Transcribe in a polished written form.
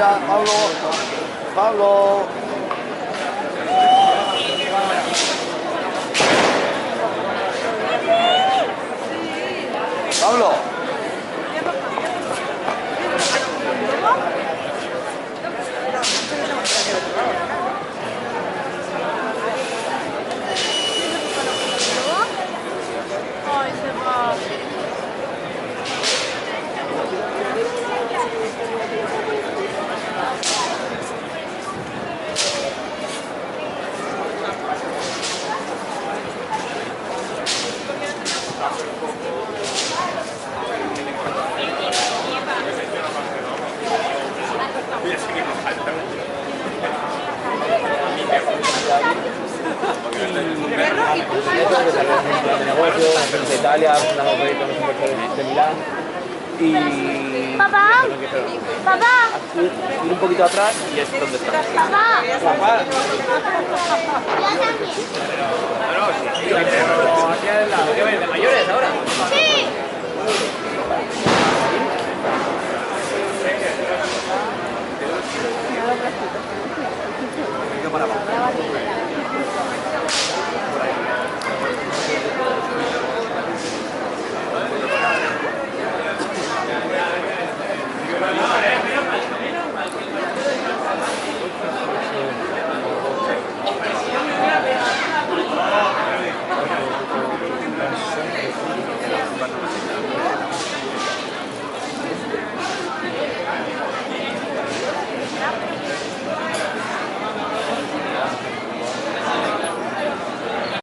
mira, Pablo. Pablo. Pablo. Ay, se va. de negocio, de Italia, fundamos proyectos con los inversores de Milán. Y Papá, papá, ir un poquito atrás y es donde estamos. papá. Papá. Pero aquí al lado, ¿qué ves? ¿De mayores ahora? Sí.